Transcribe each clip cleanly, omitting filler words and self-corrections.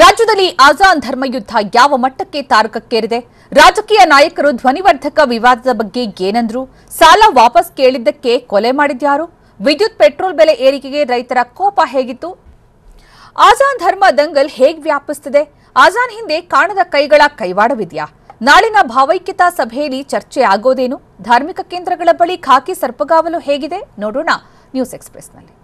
ರಾಜ್ಯದಲ್ಲಿ ಆಜಾನ್ ಧರ್ಮಯುದ್ಧ ಯಾವ ಮಟ್ಟಕ್ಕೆ ತಾರಕಕ್ಕೇರಿದೆ? ರಾಜಕೀಯ ನಾಯಕರು ಧ್ವನಿವರ್ಧಕ ವಿವಾದದ ಬಗ್ಗೆ ಏನಂದ್ರು? ಸಾಲ ವಾಪಸ್ ಕೇಳಿದ್ದಕ್ಕೆ ಕೊಲೆ ಮಾಡಿದ್ಯಾರು? ವಿದ್ಯುತ್ ಪೆಟ್ರೋಲ್ ಬೆಲೆ ಏರಿಕೆಗೆ ರೈತರ ಕೋಪ ಹೇಗಿತ್ತು? ಆಜಾನ್ ಧರ್ಮ ದಂಗಲ್ ಹೇಗೆ ವ್ಯಾಪಿಸುತ್ತಿದೆ? ಆಜಾನ್ ಹಿಂದೆ ಕಾಣದ ಕೈಗಳ ಕೈವಾಡವಿದೆಯಾ? ನಾಳಿನ ಭಾವೈಕ್ಯತಾ ಸಭೆಯಲ್ಲಿ ಚರ್ಚೆ ಆಗೋದೇನು? ಧಾರ್ಮಿಕ ಕೇಂದ್ರಗಳ ಬಳಿ ಖಾಕಿ ಸರ್ಪಗಾವಲು ಹೇಗಿದೆ? ನೋಡೋಣ ನ್ಯೂಸ್ ಎಕ್ಸ್‌ಪ್ರೆಸ್‌ನಲ್ಲಿ.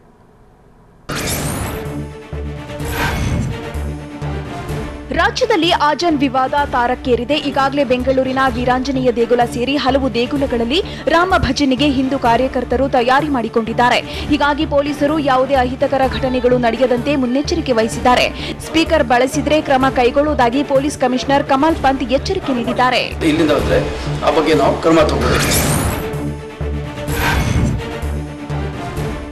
ರಾಜ್ಯದಲ್ಲಿ ಆಜಾನ್ ವಿವಾದ ತಾರಕ್ಕೇರಿದೆ. ಈಗಾಗಲೇ ಬೆಂಗಳೂರಿನ ವೀರಾಂಜನೇಯ ದೇಗುಲ ಸೇರಿ ಹಲವು ದೇಗುಲಗಳಲ್ಲಿ ರಾಮ ಭಜನೆಗೆ ಹಿಂದೂ ಕಾರ್ಯಕರ್ತರು ತಯಾರಿ ಮಾಡಿಕೊಂಡಿದ್ದಾರೆ. ಹೀಗಾಗಿ ಪೊಲೀಸರು ಯಾವುದೇ ಅಹಿತಕರ ಘಟನೆಗಳು ನಡೆಯದಂತೆ ಮುನ್ನೆಚ್ಚರಿಕೆ ವಹಿಸಿದ್ದಾರೆ. ಸ್ಪೀಕರ್ ಬಳಸಿದ್ರೆ ಕ್ರಮ ಕೈಗೊಳ್ಳುವುದಾಗಿ ಪೊಲೀಸ್ ಕಮಿಷನರ್ ಕಮಲ್ ಪಂತ್ ಎಚ್ಚರಿಕೆ ನೀಡಿದ್ದಾರೆ.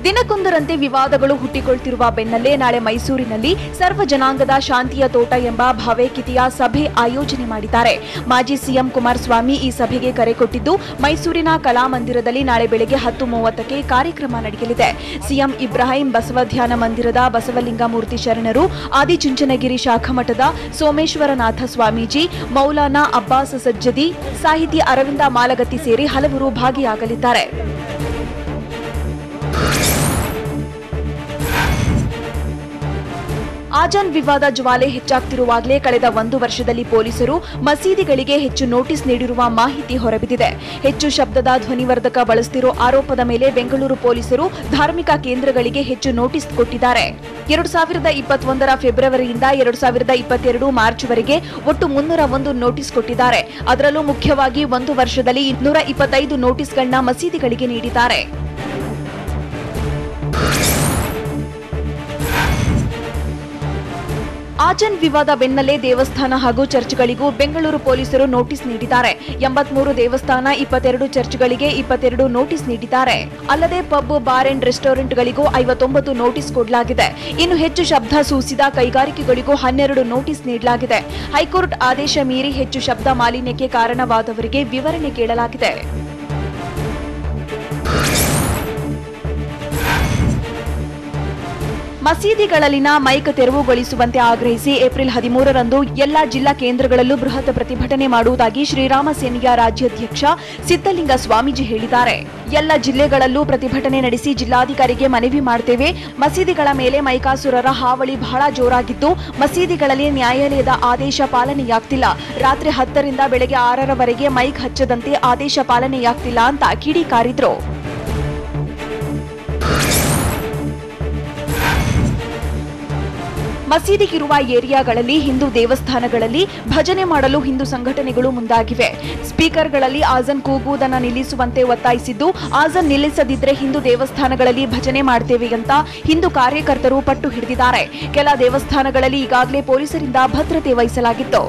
ದಿನಕ್ಕೊಂದರಂತೆ ವಿವಾದಗಳು ಹುಟ್ಟಿಕೊಳ್ತಿರುವ ಬೆನ್ನಲ್ಲೇ ನಾಳೆ ಮೈಸೂರಿನಲ್ಲಿ ಸರ್ವ ಜನಾಂಗದ ಶಾಂತಿಯ ತೋಟ ಎಂಬ ಭಾವೈಕ್ಯತೆಯ ಸಭೆ ಆಯೋಜನೆ ಮಾಡಿದ್ದಾರೆ. ಮಾಜಿ ಸಿಎಂ ಕುಮಾರಸ್ವಾಮಿ ಈ ಸಭೆಗೆ ಕರೆ ಕೊಟ್ಟಿದ್ದು, ಮೈಸೂರಿನ ಕಲಾಮಂದಿರದಲ್ಲಿ ನಾಳೆ ಬೆಳಗ್ಗೆ 10:30ಕ್ಕೆ ಕಾರ್ಯಕ್ರಮ ನಡೆಯಲಿದೆ. ಸಿಎಂ ಇಬ್ರಾಹಿಂ ಬಸವಧ್ಯಾನ ಮಂದಿರದ ಬಸವಲಿಂಗಮೂರ್ತಿ ಶರಣರು, ಆದಿಚುಂಚನಗಿರಿ ಶಾಖಮಠದ ಸೋಮೇಶ್ವರನಾಥ ಸ್ವಾಮೀಜಿ, ಮೌಲಾನಾ ಅಬ್ಬಾಸ್ ಸಜ್ಜದಿ, ಸಾಹಿತಿ ಅರವಿಂದ ಮಾಲಗತ್ತಿ ಸೇರಿ ಹಲವರು ಭಾಗಿಯಾಗಲಿದ್ದಾರೆ. ಆಜಾನ್ ವಿವಾದ ಜ್ವಾಲೆ ಹೆಚ್ಚಾಗ್ತಿರುವಾಗಲೇ ಕಳೆದ 1 ವರ್ಷದಲ್ಲಿ ಪೊಲೀಸರು ಮಸೀದಿಗಳಿಗೆ ಹೆಚ್ಚು ನೋಟಿಸ್ ನೀಡಿರುವ ಮಾಹಿತಿ ಹೊರಬಿದ್ದಿದೆ. ಹೆಚ್ಚು ಶಬ್ದದ ಧ್ವನಿವರ್ಧಕ ಬಳಸುತ್ತಿರೋ ಆರೋಪದ ಮೇಲೆ ಬೆಂಗಳೂರು ಪೊಲೀಸರು ಧಾರ್ಮಿಕ ಕೇಂದ್ರಗಳಿಗೆ ಹೆಚ್ಚು ನೋಟಿಸ್ ಕೊಟ್ಟಿದ್ದಾರೆ. 2021ರ ಫೆಬ್ರವರಿಯಿಂದ 2022 ಮಾರ್ಚ್ವರೆಗೆ ಒಟ್ಟು 301 ನೋಟಿಸ್ ಕೊಟ್ಟಿದ್ದಾರೆ. ಅದರಲ್ಲೂ ಮುಖ್ಯವಾಗಿ 1 ವರ್ಷದಲ್ಲಿ 225 ನೋಟಿಸ್ಗಳನ್ನ ಮಸೀದಿಗಳಿಗೆ ನೀಡಿದ್ದಾರೆ. ಆಜಾನ್ ವಿವಾದ ಬೆನ್ನಲ್ಲೇ ದೇವಸ್ಥಾನ ಹಾಗೂ ಚರ್ಚ್ಗಳಿಗೂ ಬೆಂಗಳೂರು ಪೊಲೀಸರು ನೋಟಿಸ್ ನೀಡಿದ್ದಾರೆ. 83 ದೇವಸ್ಥಾನ, 22 ಚರ್ಚ್ಗಳಿಗೆ 22 ನೋಟಿಸ್ ನೀಡಿದ್ದಾರೆ. ಅಲ್ಲದೆ ಪಬ್, ಬಾರ್ ಅಂಡ್ ರೆಸ್ಟೋರೆಂಟ್ಗಳಿಗೂ 59 ನೋಟಿಸ್ ಕೊಡಲಾಗಿದೆ. ಇನ್ನು ಹೆಚ್ಚು ಶಬ್ದ ಸೂಸಿದ ಕೈಗಾರಿಕೆಗಳಿಗೂ 12 ನೋಟಿಸ್ ನೀಡಲಾಗಿದೆ. ಹೈಕೋರ್ಟ್ ಆದೇಶ ಮೀರಿ ಹೆಚ್ಚು ಶಬ್ದ ಮಾಲಿನ್ಯಕ್ಕೆ ಕಾರಣವಾದವರಿಗೆ ವಿವರಣೆ ಕೇಳಲಾಗಿದೆ. ಮಸೀದಿಗಳಲ್ಲಿನ ಮೈಕ್ ತೆರವುಗೊಳಿಸುವಂತೆ ಆಗ್ರಹಿಸಿ ಏಪ್ರಿಲ್ 13ರಂದು ಎಲ್ಲಾ ಜಿಲ್ಲಾ ಕೇಂದ್ರಗಳಲ್ಲೂ ಬೃಹತ್ ಪ್ರತಿಭಟನೆ ಮಾಡುವುದಾಗಿ ಶ್ರೀರಾಮ ಸೇನೆಯ ರಾಜ್ಯಾಧ್ಯಕ್ಷ ಸಿದ್ದಲಿಂಗ ಸ್ವಾಮೀಜಿ ಹೇಳಿದ್ದಾರೆ. ಎಲ್ಲ ಜಿಲ್ಲೆಗಳಲ್ಲೂ ಪ್ರತಿಭಟನೆ ನಡೆಸಿ ಜಿಲ್ಲಾಧಿಕಾರಿಗೆ ಮನವಿ ಮಾಡುತ್ತೇವೆ. ಮಸೀದಿಗಳ ಮೇಲೆ ಮೈಕಾಸುರರ ಹಾವಳಿ ಬಹಳ ಜೋರಾಗಿದ್ದು, ಮಸೀದಿಗಳಲ್ಲಿ ನ್ಯಾಯಾಲಯದ ಆದೇಶ ಪಾಲನೆಯಾಗ್ತಿಲ್ಲ. ರಾತ್ರಿ 10ರಿಂದ ಬೆಳಗ್ಗೆ 6ರವರೆಗೆ ಮೈಕ್ ಹಚ್ಚದಂತೆ ಆದೇಶ ಪಾಲನೆಯಾಗ್ತಿಲ್ಲ ಅಂತ ಕಿಡಿಕಾರಿದ್ರು. ಮಸೀದಿಗಿರುವ ಏರಿಯಾಗಳಲ್ಲಿ ಹಿಂದೂ ದೇವಸ್ಥಾನಗಳಲ್ಲಿ ಭಜನೆ ಮಾಡಲು ಹಿಂದೂ ಸಂಘಟನೆಗಳು ಮುಂದಾಗಿವೆ. ಸ್ಪೀಕರ್ಗಳಲ್ಲಿ ಆಜಾನ್ ಕೂಗುವುದನ್ನು ನಿಲ್ಲಿಸುವಂತೆ ಒತ್ತಾಯಿಸಿದ್ದು, ಆಜಾನ್ ನಿಲ್ಲಿಸದಿದ್ರೆ ಹಿಂದೂ ದೇವಸ್ಥಾನಗಳಲ್ಲಿ ಭಜನೆ ಮಾಡ್ತೇವೆ ಅಂತ ಹಿಂದೂ ಕಾರ್ಯಕರ್ತರು ಪಟ್ಟು ಹಿಡಿದಿದ್ದಾರೆ. ಕೆಲ ದೇವಸ್ಥಾನಗಳಲ್ಲಿ ಈಗಾಗಲೇ ಪೊಲೀಸರಿಂದ ಭದ್ರತೆ ವಹಿಸಲಾಗಿತ್ತು.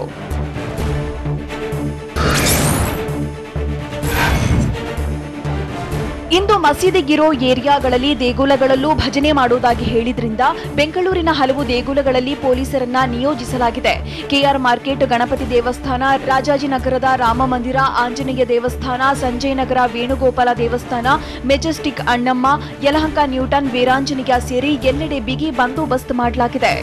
ಇಂದು ಮಸೀದಿಗಿರೋ ಏರಿಯಾಗಳಲ್ಲಿ ದೇಗುಲಗಳಲ್ಲೂ ಭಜನೆ ಮಾಡುವುದಾಗಿ ಹೇಳಿದ್ರಿಂದ ಬೆಂಗಳೂರಿನ ಹಲವು ದೇಗುಲಗಳಲ್ಲಿ ಪೊಲೀಸರನ್ನ ನಿಯೋಜಿಸಲಾಗಿದೆ. ಕೆಆರ್ ಮಾರ್ಕೆಟ್, ಗಣಪತಿ ದೇವಸ್ಥಾನ, ರಾಜಾಜಿನಗರದ ರಾಮ ಮಂದಿರ, ಆಂಜನೇಯ ದೇವಸ್ಥಾನ, ಸಂಜಯ್ ನಗರ ವೇಣುಗೋಪಾಲ ದೇವಸ್ಥಾನ, ಮೆಜೆಸ್ಟಿಕ್ ಅಣ್ಣಮ್ಮ, ಯಲಹಂಕ ನ್ಯೂಟನ್, ವೀರಾಂಜನೇಯ ಸೇರಿ ಎಲ್ಲೆಡೆ ಬಿಗಿ ಬಂದೋಬಸ್ತ್ ಮಾಡಲಾಗಿದೆ.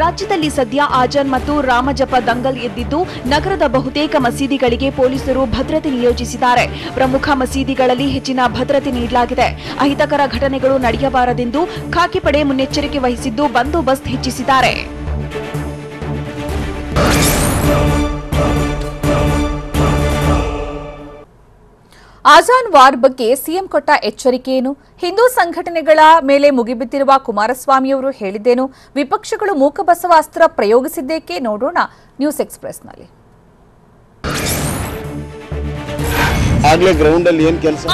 ರಾಜ್ಯದಲ್ಲಿ ಸದ್ಯ ಆಜಾನ್ ಮತ್ತು ರಾಮಜಪ ದಂಗಲ್ ಎದ್ದಿದ್ದು, ನಗರದ ಬಹುತೇಕ ಮಸೀದಿಗಳಿಗೆ ಪೊಲೀಸರು ಭದ್ರತೆ ನಿಯೋಜಿಸಿದ್ದಾರೆ. ಪ್ರಮುಖ ಮಸೀದಿಗಳಲ್ಲಿ ಹೆಚ್ಚಿನ ಭದ್ರತೆ ನೀಡಲಾಗಿದೆ. ಅಹಿತಕರ ಘಟನೆಗಳು ನಡೆಯಬಾರದೆಂದು ಖಾಕಿ ಪಡೆ ಮುನ್ನೆಚ್ಚರಿಕೆ ವಹಿಸಿದ್ದು, ಬಂದೋಬಸ್ತ್ ಹೆಚ್ಚಿಸಿದ್ದಾರೆ. ಆಜಾನ್ ವಾರ್ ಬಗ್ಗೆ ಸಿಎಂ ಕೊಟ್ಟ ಎಚ್ಚರಿಕೆ ಏನು? ಹಿಂದೂ ಸಂಘಟನೆಗಳ ಮೇಲೆ ಮುಗಿಬಿದ್ದಿರುವ ಕುಮಾರಸ್ವಾಮಿಯವರು ಹೇಳಿದ್ದೇನು? ವಿಪಕ್ಷಗಳು ಮೂಕಬಸವ ಅಸ್ತ್ರ ಪ್ರಯೋಗಿಸಿದ್ದೇಕೆ? ನೋಡೋಣ ನ್ಯೂಸ್ ಎಕ್ಸ್‌ಪ್ರೆಸ್‌ನಲ್ಲಿ.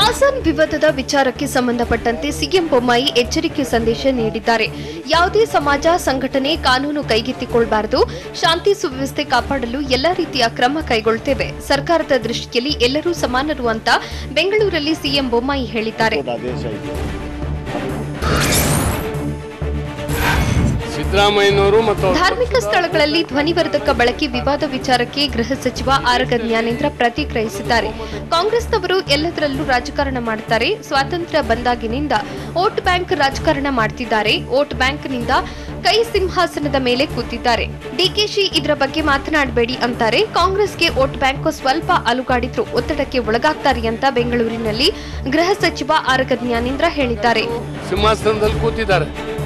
ಆಜಾನ್ ವಿವಾದದ ವಿಚಾರಕ್ಕೆ ಸಂಬಂಧಪಟ್ಟಂತೆ ಸಿಎಂ ಬೊಮ್ಮಾಯಿ ಎಚ್ಚರಿಕೆ ಸಂದೇಶ ನೀಡಿದ್ದಾರೆ. ಯಾವುದೇ ಸಮಾಜ, ಸಂಘಟನೆ ಕಾನೂನು ಕೈಗೆತ್ತಿಕೊಳ್ಳಬಾರದು. ಶಾಂತಿ ಸುವ್ಯವಸ್ಥೆ ಕಾಪಾಡಲು ಎಲ್ಲಾ ರೀತಿಯ ಕ್ರಮ ಕೈಗೊಳ್ಳುತ್ತೇವೆ. ಸರ್ಕಾರದ ದೃಷ್ಟಿಯಲ್ಲಿ ಎಲ್ಲರೂ ಸಮಾನರು ಅಂತ ಬೆಂಗಳೂರಲ್ಲಿ ಸಿಎಂ ಬೊಮ್ಮಾಯಿ ಹೇಳಿದ್ದಾರೆ. ಸಿದ್ದರಾಮಯ್ಯನವರು ಮತ್ತು ಧಾರ್ಮಿಕ ಸ್ಥಳಗಳಲ್ಲಿ ಧ್ವನಿವರ್ಧಕ ಬಳಕೆ ವಿವಾದ ವಿಚಾರಕ್ಕೆ ಗೃಹ ಸಚಿವ ಆರಗ ಜ್ಞಾನೇಂದ್ರ ಪ್ರತಿಕ್ರಿಯಿಸಿದ್ದಾರೆ. ಕಾಂಗ್ರೆಸ್ನವರು ಎಲ್ಲದರಲ್ಲೂ ರಾಜಕಾರಣ ಮಾಡುತ್ತಾರೆ. ಸ್ವಾತಂತ್ರ್ಯ ಬಂದಾಗಿನಿಂದ ವೋಟ್ ಬ್ಯಾಂಕ್ ರಾಜಕಾರಣ ಮಾಡ್ತಿದ್ದಾರೆ. ವೋಟ್ ಬ್ಯಾಂಕ್ನಿಂದ ಕೈ ಸಿಂಹಾಸನದ ಮೇಲೆ ಕೂತಿದ್ದಾರೆ. ಡಿಕೆಶಿ ಇದರ ಬಗ್ಗೆ ಮಾತನಾಡಬೇಡಿ ಅಂತಾರೆ. ಕಾಂಗ್ರೆಸ್ಗೆ ವೋಟ್ ಬ್ಯಾಂಕ್ ಸ್ವಲ್ಪ ಅಲುಗಾಡಿದ್ರು ಒತ್ತಡಕ್ಕೆ ಒಳಗಾಗ್ತಾರೆ ಅಂತ ಬೆಂಗಳೂರಿನಲ್ಲಿ ಗೃಹ ಸಚಿವ ಆರಗ ಜ್ಞಾನೇಂದ್ರ ಹೇಳಿದ್ದಾರೆ. ಸಿಂಹಾಸನದಲ್ಲಿ ಕೂತಿದ್ದಾರೆ.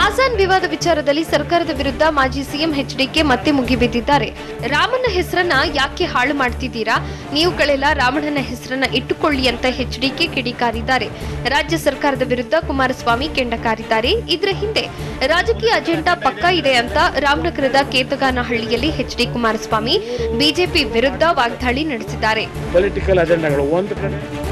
ಆಜಾನ್ ವಿವಾದ ವಿಚಾರದಲ್ಲಿ ಸರ್ಕಾರದ ವಿರುದ್ಧ ಮಾಜಿ ಸಿಎಂ ಎಚ್ಡಿಕೆ ಮತ್ತೆ ಮುಗಿಬಿದ್ದಿದ್ದಾರೆ. ರಾಮನ ಹೆಸರನ್ನ ಯಾಕೆ ಹಾಳು ಮಾಡ್ತಿದ್ದೀರಾ? ನೀವುಗಳೆಲ್ಲ ರಾಮಣ್ಣನ ಹೆಸರನ್ನ ಇಟ್ಟುಕೊಳ್ಳಿ ಅಂತ ಎಚ್ಡಿಕೆ ಕಿಡಿಕಾರಿದ್ದಾರೆ. ರಾಜ್ಯ ಸರ್ಕಾರದ ವಿರುದ್ಧ ಕುಮಾರಸ್ವಾಮಿ ಕೆಂಡಕಾರಿದ್ದಾರೆ. ಇದರ ಹಿಂದೆ ರಾಜಕೀಯ ಅಜೆಂಡಾ ಪಕ್ಕಾ ಇದೆ ಅಂತ ರಾಮನಗರದ ಕೇತಗಾನಹಳ್ಳಿಯಲ್ಲಿ ಎಚ್ಡಿ ಕುಮಾರಸ್ವಾಮಿ ಬಿಜೆಪಿ ವಿರುದ್ಧ ವಾಗ್ದಾಳಿ ನಡೆಸಿದ್ದಾರೆ. ಪೊಲಿಟಿಕಲ್ ಅಜೆಂಡಾಗಳು ಒಂದು ಕಡೆ.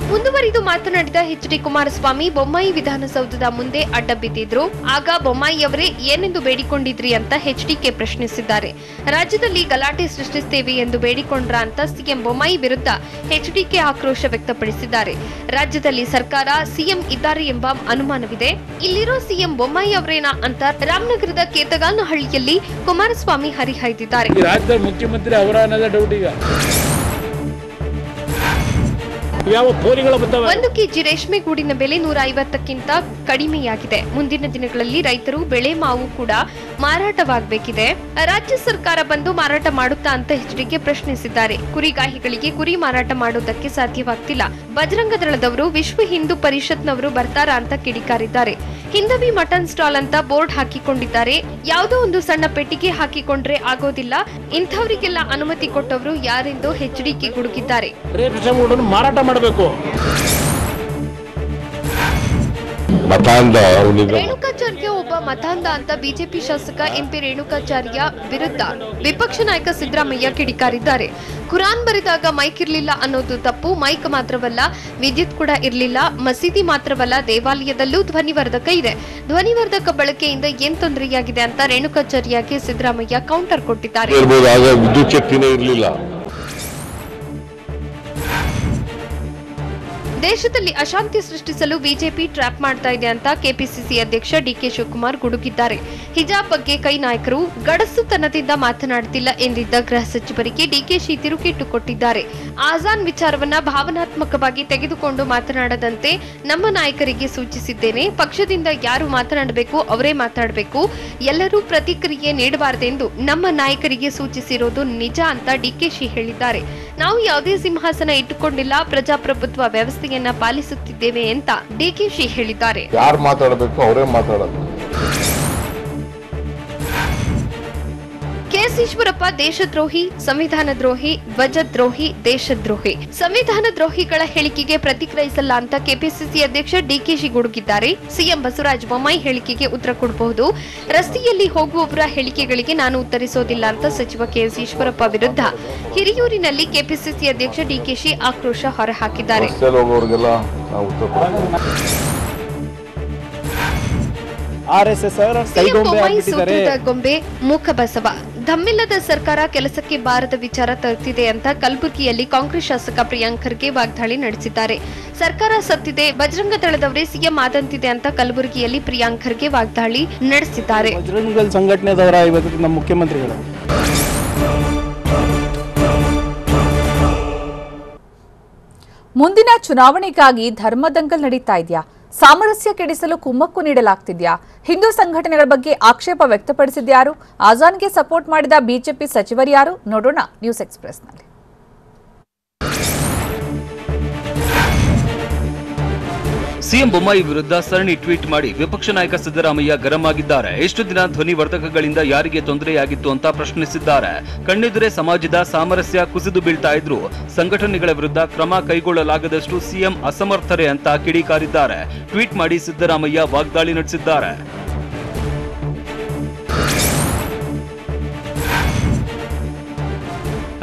ಮುಂದುವರಿದು ಮಾತನಾಡಿದ ಎಚ್ಡಿ ಕುಮಾರಸ್ವಾಮಿ ಬೊಮ್ಮಾಯಿ ವಿಧಾನಸೌಧದ ಮುಂದೆ ಅಡ್ಡ ಬಿದ್ದಿದ್ರು. ಆಗ ಬೊಮ್ಮಾಯಿಯವರೇ ಏನೆಂದು ಬೇಡಿಕೊಂಡಿದ್ರಿ ಅಂತ ಎಚ್ಡಿಕೆ ಪ್ರಶ್ನಿಸಿದ್ದಾರೆ. ರಾಜ್ಯದಲ್ಲಿ ಗಲಾಟೆ ಸೃಷ್ಟಿಸುತ್ತೇವೆ ಎಂದು ಬೇಡಿಕೊಂಡ್ರ ಅಂತ ಸಿಎಂ ಬೊಮ್ಮಾಯಿ ವಿರುದ್ಧ ಎಚ್ಡಿಕೆ ಆಕ್ರೋಶ ವ್ಯಕ್ತಪಡಿಸಿದ್ದಾರೆ. ರಾಜ್ಯದಲ್ಲಿ ಸರ್ಕಾರ ಸಿಎಂ ಇದ್ದಾರೆ ಎಂಬ ಅನುಮಾನವಿದೆ. ಇಲ್ಲಿರೋ ಸಿಎಂ ಬೊಮ್ಮಾಯಿ ಅವರೇನಾ ಅಂತ ರಾಮನಗರದ ಕೇತಗಾನಹಳ್ಳಿಯಲ್ಲಿ ಕುಮಾರಸ್ವಾಮಿ ಹರಿಹಾಯ್ದಿದ್ದಾರೆ. ರಾಜ್ಯದ ಮುಖ್ಯಮಂತ್ರಿ ಅವರ ಅನ್ನೋದೇ ಡೌಟ್ ಈಗ. ಒಂದು ಕೆಜಿ ರೇಷ್ಮೆ ಗೂಡಿನ ಬೆಲೆ 150ಕ್ಕಿಂತ ಕಡಿಮೆಯಾಗಿದೆ. ಮುಂದಿನ ದಿನಗಳಲ್ಲಿ ರೈತರು ಬೆಳೆ ಮಾವು ಕೂಡ ಮಾರಾಟವಾಗಬೇಕಿದೆ. ರಾಜ್ಯ ಸರ್ಕಾರ ಬಂದು ಮಾರಾಟ ಮಾಡುತ್ತಾ ಅಂತ ಎಚ್ಡಿಕೆ ಪ್ರಶ್ನಿಸಿದ್ದಾರೆ. ಕುರಿಗಾಹಿಗಳಿಗೆ ಕುರಿ ಮಾರಾಟ ಮಾಡುವುದಕ್ಕೆ ಸಾಧ್ಯವಾಗ್ತಿಲ್ಲ. ಬಜರಂಗ ದಳದವರು ವಿಶ್ವ ಹಿಂದೂ ಪರಿಷತ್ನವರು ಬರ್ತಾರಾ ಅಂತ ಕಿಡಿಕಾರಿದ್ದಾರೆ. ಹಿಂದವಿ ಮಟನ್ ಸ್ಟಾಲ್ ಅಂತ ಬೋರ್ಡ್ ಹಾಕಿಕೊಂಡಿದ್ದಾರೆ. ಯಾವುದೋ ಒಂದು ಸಣ್ಣ ಪೆಟ್ಟಿಗೆ ಹಾಕಿಕೊಂಡ್ರೆ ಆಗೋದಿಲ್ಲ. ಇಂಥವರಿಗೆಲ್ಲ ಅನುಮತಿ ಕೊಟ್ಟವರು ಯಾರೆಂದು ಎಚ್ಡಿಕೆ ಗುಡುಗಿದ್ದಾರೆ. ಮಾರಾಟ ಮಾಡಬೇಕು. ರೇಣುಕಾಚಾರ್ಯ ಒಬ್ಬ ಮತಾಂಧ ಅಂತ ಬಿಜೆಪಿ ಶಾಸಕ ಎಂಪಿ ರೇಣುಕಾಚಾರ್ಯ ವಿರುದ್ಧ ವಿಪಕ್ಷ ನಾಯಕ ಸಿದ್ದರಾಮಯ್ಯ ಕಿಡಿಕಾರಿದ್ದಾರೆ. ಕುರಾನ್ ಬರೆದಾಗ ಮೈಕ್ ಇರ್ಲಿಲ್ಲ ಅನ್ನೋದು ತಪ್ಪು. ಮೈಕ್ ಮಾತ್ರವಲ್ಲ, ವಿದ್ಯುತ್ ಕೂಡ ಇರ್ಲಿಲ್ಲ. ಮಸೀದಿ ಮಾತ್ರವಲ್ಲ, ದೇವಾಲಯದಲ್ಲೂ ಧ್ವನಿವರ್ಧಕ ಇದೆ. ಧ್ವನಿವರ್ಧಕ ಬಳಕೆಯಿಂದ ಏನ್ ತೊಂದರೆಯಾಗಿದೆ ಅಂತ ರೇಣುಕಾಚಾರ್ಯಗೆ ಸಿದ್ದರಾಮಯ್ಯ ಕೌಂಟರ್ ಕೊಟ್ಟಿದ್ದಾರೆ. ವಿದ್ಯುತ್ ಶಕ್ತಿನೇ ಇರಲಿಲ್ಲ. ದೇಶದಲ್ಲಿ ಅಶಾಂತಿ ಸೃಷ್ಟಿಸಲು ಬಿಜೆಪಿ ಟ್ರ್ಯಾಪ್ ಮಾಡ್ತಾ ಇದೆ ಅಂತ ಕೆಪಿಸಿಸಿ ಅಧ್ಯಕ್ಷ ಡಿಕೆ ಶಿವಕುಮಾರ್ ಗುಡುಗಿದ್ದಾರೆ. ಹಿಜಾಬ್ ಬಗ್ಗೆ ಕೈ ನಾಯಕರು ಗಡಸುತನದಿಂದ ಮಾತನಾಡುತ್ತಿಲ್ಲ ಎಂದಿದ್ದ ಗೃಹ ಸಚಿವರಿಗೆ ಡಿಕೆಶಿ ತಿರುಗೇಟು ಕೊಟ್ಟಿದ್ದಾರೆ. ಆಜಾನ್ ವಿಚಾರವನ್ನ ಭಾವನಾತ್ಮಕವಾಗಿ ತೆಗೆದುಕೊಂಡು ಮಾತನಾಡದಂತೆ ನಮ್ಮ ನಾಯಕರಿಗೆ ಸೂಚಿಸಿದ್ದೇನೆ. ಪಕ್ಷದಿಂದ ಯಾರು ಮಾತನಾಡಬೇಕು ಅವರೇ ಮಾತನಾಡಬೇಕು. ಎಲ್ಲರೂ ಪ್ರತಿಕ್ರಿಯೆ ನೀಡಬಾರದೆಂದು ನಮ್ಮ ನಾಯಕರಿಗೆ ಸೂಚಿಸಿರೋದು ನಿಜ ಅಂತ ಡಿಕೆಶಿ ಹೇಳಿದ್ದಾರೆ. ನಾವು ಯಾವುದೇ ಸಿಂಹಾಸನ ಇಟ್ಟುಕೊಂಡಿಲ್ಲ, ಪ್ರಜಾಪ್ರಭುತ್ವ ವ್ಯವಸ್ಥೆಯನ್ನ ಪಾಲಿಸುತ್ತಿದ್ದೇವೆ ಅಂತ ಡಿಕೆಶಿ ಹೇಳಿದ್ದಾರೆ. ಯಾರು ಮಾತಾಡಬೇಕು ಅವರೇ ಮಾತಾಡೋದು. ಕೆಎಸ್ ಈಶ್ವರಪ್ಪ ದೇಶದ್ರೋಹಿ, ಸಂವಿಧಾನ ದ್ರೋಹಿ, ಧ್ವಜದ್ರೋಹಿ, ದೇಶದ್ರೋಹಿ, ಸಂವಿಧಾನ ದ್ರೋಹಿಗಳ ಹೇಳಿಕೆಗೆ ಪ್ರತಿಕ್ರಿಯಿಸಲ್ಲ ಅಂತ ಕೆಪಿಸಿಸಿ ಅಧ್ಯಕ್ಷ ಡಿಕೆಶಿ ಗುಡುಗಿದ್ದಾರೆ. ಸಿಎಂ ಬಸವರಾಜ ಬೊಮ್ಮಾಯಿ ಹೇಳಿಕೆಗೆ ಉತ್ತರ ಕೊಡಬಹುದು. ರಸ್ತೆಯಲ್ಲಿ ಹೋಗುವವರ ಹೇಳಿಕೆಗಳಿಗೆ ನಾನು ಉತ್ತರಿಸೋದಿಲ್ಲ ಅಂತ ಸಚಿವ ಕೆಎಸ್ ಈಶ್ವರಪ್ಪ ವಿರುದ್ಧ ಹಿರಿಯೂರಿನಲ್ಲಿ ಕೆಪಿಸಿಸಿ ಅಧ್ಯಕ್ಷ ಡಿಕೆಶಿ ಆಕ್ರೋಶ ಹೊರಹಾಕಿದ್ದಾರೆ. ಗೊಂಬೆ ಮೂಕಬಸವ ಧಮ್ಮಿಲ್ಲದ ಸರ್ಕಾರ ಕೆಲಸಕ್ಕೆ ಬಾರದ ವಿಚಾರ ತರುತ್ತಿದೆ ಅಂತ ಕಲಬುರಗಿಯಲ್ಲಿ ಕಾಂಗ್ರೆಸ್ ಶಾಸಕ ಪ್ರಿಯಾಂಕ್ ಖರ್ಗೆ ವಾಗ್ದಾಳಿ ನಡೆಸಿದ್ದಾರೆ. ಸರ್ಕಾರ ಸತ್ತಿದೆ, ಬಜರಂಗ ದಳದವರೇ ಸಿಎಂ ಆದಂತಿದೆ ಅಂತ ಕಲಬುರಗಿಯಲ್ಲಿ ಪ್ರಿಯಾಂಕ್ ಖರ್ಗೆ ವಾಗ್ದಾಳಿ ನಡೆಸಿದ್ದಾರೆ. ಬಜರಂಗ ಸಂಘಟನೆದವರ ಇವತ್ತು ನಮ್ಮ ಮುಖ್ಯಮಂತ್ರಿಗಳು. ಮುಂದಿನ ಚುನಾವಣೆಗಾಗಿ ಧರ್ಮದಂಗಲ್ ನಡೀತಾ ಇದೆಯಾ? ಸಾಮರಸ್ಯ ಕೆಡಿಸಲು ಕುಮ್ಮಕ್ಕು ನೀಡಲಾಗ್ತಿದ್ಯಾ? ಹಿಂದೂ ಸಂಘಟನೆಗಳ ಬಗ್ಗೆ ಆಕ್ಷೇಪ ವ್ಯಕ್ತಪಡಿಸಿದ್ಯಾರು? ಆಜಾನ್ಗೆ ಸಪೋರ್ಟ್ ಮಾಡಿದ ಬಿಜೆಪಿ ಸಚಿವರ್ಯಾರು? ನೋಡೋಣ ನ್ಯೂಸ್ ಎಕ್ಸ್‌ಪ್ರೆಸ್‌ನಲ್ಲಿ. ಸಿಎಂ ಬೊಮ್ಮಾಯಿ ವಿರುದ್ಧ ಸರಣಿ ಟ್ವೀಟ್ ಮಾಡಿ ವಿಪಕ್ಷ ನಾಯಕ ಸಿದ್ದರಾಮಯ್ಯ ಗರಂ ಆಗಿದ್ದಾರೆ. ಎಷ್ಟು ದಿನ ಧ್ವನಿವರ್ಧಕಗಳಿಂದ ಯಾರಿಗೆ ತೊಂದರೆಯಾಗಿತ್ತು ಅಂತ ಪ್ರಶ್ನಿಸಿದ್ದಾರೆ. ಕಣ್ಣೆದುರೇ ಸಮಾಜದ ಸಾಮರಸ್ಯ ಕುಸಿದು ಬೀಳ್ತಾ ಇದ್ರು ಸಂಘಟನೆಗಳ ವಿರುದ್ಧ ಕ್ರಮ ಕೈಗೊಳ್ಳಲಾಗದಷ್ಟು ಸಿಎಂ ಅಸಮರ್ಥರೆ ಅಂತ ಕಿಡಿಕಾರಿದ್ದಾರೆ. ಟ್ವೀಟ್ ಮಾಡಿ ಸಿದ್ದರಾಮಯ್ಯ ವಾಗ್ದಾಳಿ ನಡೆಸಿದ್ದಾರೆ.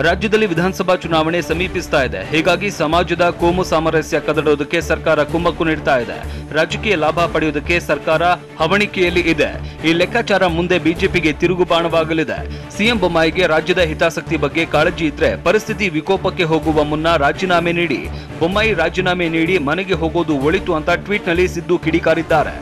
ರಾಜ್ಯದಲ್ಲಿ ವಿಧಾನಸಭಾ ಚುನಾವಣೆ ಸಮೀಪಿಸ್ತಾ ಇದೆ. ಹೀಗಾಗಿ ಸಮಾಜದ ಕೋಮು ಸಾಮರಸ್ಯ ಕದಡೋದಕ್ಕೆ ಸರ್ಕಾರ ಕುಮ್ಮಕ್ಕು ನೀಡ್ತಾ ಇದೆ. ರಾಜಕೀಯ ಲಾಭ ಪಡೆಯುವುದಕ್ಕೆ ಸರ್ಕಾರ ಹವಣಿಕೆಯಲ್ಲಿ ಇದೆ. ಈ ಲೆಕ್ಕಾಚಾರ ಮುಂದೆ ಬಿಜೆಪಿಗೆ ತಿರುಗುಬಾಣವಾಗಲಿದೆ. ಸಿಎಂ ಬೊಮ್ಮಾಯಿಗೆ ರಾಜ್ಯದ ಹಿತಾಸಕ್ತಿ ಬಗ್ಗೆ ಕಾಳಜಿ ಇದ್ರೆ ಪರಿಸ್ಥಿತಿ ವಿಕೋಪಕ್ಕೆ ಹೋಗುವ ಮುನ್ನ ರಾಜೀನಾಮೆ ನೀಡಿ. ಬೊಮ್ಮಾಯಿ ರಾಜೀನಾಮೆ ನೀಡಿ ಮನೆಗೆ ಹೋಗೋದು ಒಳಿತು ಅಂತ ಟ್ವೀಟ್ನಲ್ಲಿ ಸಿದ್ದು ಕಿಡಿಕಾರಿದ್ದಾರೆ.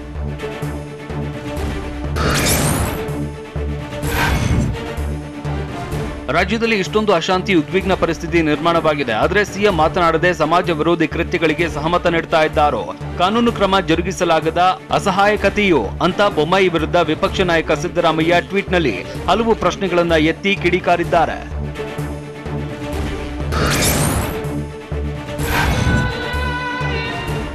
ರಾಜ್ಯದಲ್ಲಿ ಇಷ್ಟೊಂದು ಅಶಾಂತಿ ಉದ್ವಿಗ್ನ ಪರಿಸ್ಥಿತಿ ನಿರ್ಮಾಣವಾಗಿದೆ. ಆದರೆ ಸಿಎಂ ಮಾತನಾಡದೆ ಸಮಾಜ ವಿರೋಧಿ ಕೃತ್ಯಗಳಿಗೆ ಸಹಮತ ನೀಡ್ತಾ ಇದ್ದಾರೋ, ಕಾನೂನು ಕ್ರಮ ಜರುಗಿಸಲಾಗದ ಅಸಹಾಯಕತೆಯೋ ಅಂತ ಬೊಮ್ಮಾಯಿ ವಿರುದ್ಧ ವಿಪಕ್ಷ ನಾಯಕ ಸಿದ್ದರಾಮಯ್ಯ ಟ್ವೀಟ್ನಲ್ಲಿ ಹಲವು ಪ್ರಶ್ನೆಗಳನ್ನ ಎತ್ತಿ ಕಿಡಿಕಾರಿದ್ದಾರೆ.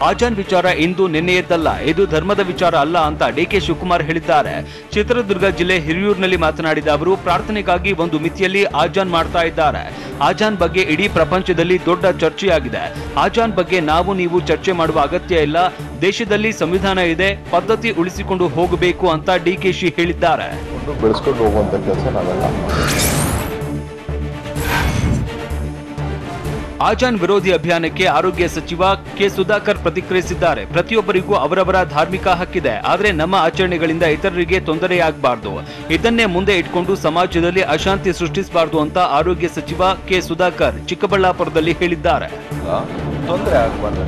ಆಜಾನ್ ವಿಚಾರ ಇಂದು ನಿನ್ನೆಯದ್ದಲ್ಲ, ಇದು ಧರ್ಮದ ವಿಚಾರ ಅಲ್ಲ ಅಂತ ಡಿಕೆ ಶಿವಕುಮಾರ್ ಹೇಳಿದ್ದಾರೆ. ಚಿತ್ರದುರ್ಗ ಜಿಲ್ಲೆ ಹಿರಿಯೂರಿನಲ್ಲಿ ಮಾತನಾಡಿದ ಅವರು, ಪ್ರಾರ್ಥನೆಗಾಗಿ ಒಂದು ಮಿತಿಯಲ್ಲಿ ಆಜಾನ್ ಮಾಡ್ತಾ ಇದ್ದಾರೆ. ಆಜಾನ್ ಬಗ್ಗೆ ಇಡೀ ಪ್ರಪಂಚದಲ್ಲಿ ದೊಡ್ಡ ಚರ್ಚೆಯಾಗಿದೆ. ಆಜಾನ್ ಬಗ್ಗೆ ನೀವು ಚರ್ಚೆ ಮಾಡುವ ಅಗತ್ಯ ಇಲ್ಲ. ದೇಶದಲ್ಲಿ ಸಂವಿಧಾನ ಇದೆ, ಪದ್ಧತಿ ಉಳಿಸಿಕೊಂಡು ಹೋಗಬೇಕು ಅಂತ ಡಿಕೆಶಿ ಹೇಳಿದ್ದಾರೆ. ಬೆಳೆಸ್ಕೊಂಡು ಹೋಗುವಂತ ಕೆಲಸ ನಾವೆಲ್ಲ ಆಜಾನ್ ವಿರೋಧಿ ಅಭಿಯಾನಕ್ಕೆ ಆರೋಗ್ಯ ಸಚಿವ ಕೆ ಸುಧಾಕರ್ ಪ್ರತಿಕ್ರಿಯಿಸಿದ್ದಾರೆ. ಪ್ರತಿಯೊಬ್ಬರಿಗೂ ಅವರವರ ಧಾರ್ಮಿಕ ಹಕ್ಕಿದೆ, ಆದರೆ ನಮ್ಮ ಆಚರಣೆಗಳಿಂದ ಇತರರಿಗೆ ತೊಂದರೆಯಾಗಬಾರದು. ಇದನ್ನೇ ಮುಂದೆ ಇಟ್ಕೊಂಡು ಸಮಾಜದಲ್ಲಿ ಅಶಾಂತಿ ಸೃಷ್ಟಿಸಬಾರದು ಅಂತ ಆರೋಗ್ಯ ಸಚಿವ ಕೆ ಸುಧಾಕರ್ ಚಿಕ್ಕಬಳ್ಳಾಪುರದಲ್ಲಿ ಹೇಳಿದ್ದಾರೆ. ತೊಂದರೆ ಆಗಬಾರ್ದು.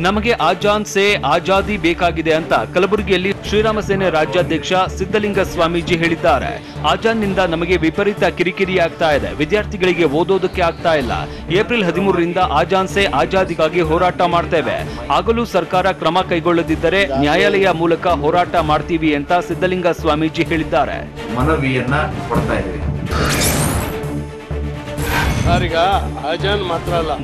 ನಮಗೆ ಆಜಾನ್ ಸೇ ಆಜಾದಿ ಬೇಕಾಗಿದೆ ಅಂತ ಕಲಬುರಗಿಯಲ್ಲಿ ಶ್ರೀರಾಮ ಸೇನೆ ರಾಜ್ಯಾಧ್ಯಕ್ಷ ಸಿದ್ದಲಿಂಗ ಸ್ವಾಮೀಜಿ ಹೇಳಿದ್ದಾರೆ. ಆಜಾನ್ನಿಂದ ನಮಗೆ ವಿಪರೀತ ಕಿರಿಕಿರಿ ಆಗ್ತಾ ಇದೆ. ವಿದ್ಯಾರ್ಥಿಗಳಿಗೆ ಓದೋದಕ್ಕೆ ಆಗ್ತಾ ಇಲ್ಲ. ಏಪ್ರಿಲ್ 13ರಿಂದ ಆಜಾನ್ ಸೇ ಆಜಾದಿಗಾಗಿ ಹೋರಾಟ ಮಾಡ್ತೇವೆ. ಆಗಲೂ ಸರ್ಕಾರ ಕ್ರಮ ಕೈಗೊಳ್ಳದಿದ್ದರೆ ನ್ಯಾಯಾಲಯ ಮೂಲಕ ಹೋರಾಟ ಮಾಡ್ತೀವಿ ಅಂತ ಸಿದ್ದಲಿಂಗ ಸ್ವಾಮೀಜಿ ಹೇಳಿದ್ದಾರೆ. ಮನವಿಯನ್ನ ಕೊಡ್ತಾ ಇದ್ದೀವಿ.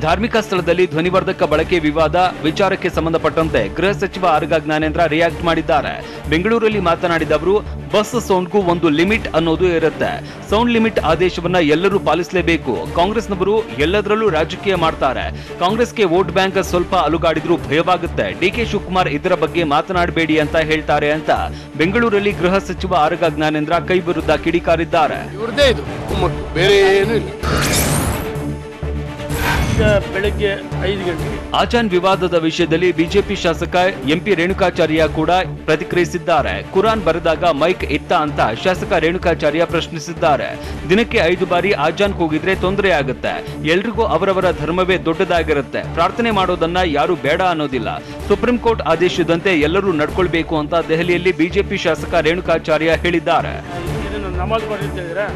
ಧಾರ್ಮಿಕ ಸ್ಥಳದಲ್ಲಿ ಧ್ವನಿವರ್ಧಕ ಬಳಕೆ ವಿವಾದ ವಿಚಾರಕ್ಕೆ ಸಂಬಂಧಪಟ್ಟಂತೆ ಗೃಹ ಸಚಿವ ಆರ್ಗ ಜ್ಞಾನೇಂದ್ರ ರಿಯಾಕ್ಟ್ ಮಾಡಿದ್ದಾರೆ. ಬೆಂಗಳೂರಲ್ಲಿ ಮಾತನಾಡಿದ ಅವರು, ಬಸ್ ಸೌಂಡ್ಗೂ ಒಂದು ಲಿಮಿಟ್ ಅನ್ನೋದು ಇರುತ್ತೆ. ಸೌಂಡ್ ಲಿಮಿಟ್ ಆದೇಶವನ್ನ ಎಲ್ಲರೂ ಪಾಲಿಸಲೇಬೇಕು. ಕಾಂಗ್ರೆಸ್ನವರು ಎಲ್ಲದರಲ್ಲೂ ರಾಜಕೀಯ ಮಾಡ್ತಾರೆ. ಕಾಂಗ್ರೆಸ್ಗೆ ವೋಟ್ ಬ್ಯಾಂಕ್ ಸ್ವಲ್ಪ ಅಲುಗಾಡಿದ್ರೂ ಭಯವಾಗುತ್ತೆ. ಡಿಕೆ ಶಿವಕುಮಾರ್ ಇದರ ಬಗ್ಗೆ ಮಾತನಾಡಬೇಡಿ ಅಂತ ಹೇಳ್ತಾರೆ ಅಂತ ಬೆಂಗಳೂರಲ್ಲಿ ಗೃಹ ಸಚಿವ ಆರ್ಗ ಜ್ಞಾನೇಂದ್ರ ಕೈ ವಿರುದ್ಧ ಕಿಡಿಕಾರಿದ್ದಾರೆ. ಬೇರೆ ಏನೂ ಇಲ್ಲ. ಬೆಳಗ್ಗೆ 5 ಗಂಟೆಗೆ ಆಜಾನ್ ವಿವಾದದ ವಿಷಯದಲ್ಲಿ ಬಿಜೆಪಿ ಶಾಸಕ ಎಂಪಿ ರೇಣುಕಾಚಾರ್ಯ ಕೂಡ ಪ್ರತಿಕ್ರಿಯಿಸಿದ್ದಾರೆ. ಕುರಾನ್ ಬರೆದಾಗ ಮೈಕ್ ಇತ್ತ ಅಂತ ಶಾಸಕ ರೇಣುಕಾಚಾರ್ಯ ಪ್ರಶ್ನಿಸಿದ್ದಾರೆ. ದಿನಕ್ಕೆ 5 ಬಾರಿ ಆಜಾನ್ ಕೂಗಿದ್ರೆ ತೊಂದರೆ ಆಗುತ್ತೆ. ಎಲ್ರಿಗೂ ಅವರವರ ಧರ್ಮವೇ ದೊಡ್ಡದಾಗಿರುತ್ತೆ. ಪ್ರಾರ್ಥನೆ ಮಾಡೋದನ್ನ ಯಾರು ಬೇಡ ಅನ್ನೋದಿಲ್ಲ. ಸುಪ್ರೀಂ ಕೋರ್ಟ್ ಆದೇಶದಂತೆ ಎಲ್ಲರೂ ನಡ್ಕೊಳ್ಬೇಕು ಅಂತ ದೆಹಲಿಯಲ್ಲಿ ಬಿಜೆಪಿ ಶಾಸಕ ರೇಣುಕಾಚಾರ್ಯ ಹೇಳಿದ್ದಾರೆ. ನಮಾಜ್ ಮಾಡಿರ್ತೀರಾ?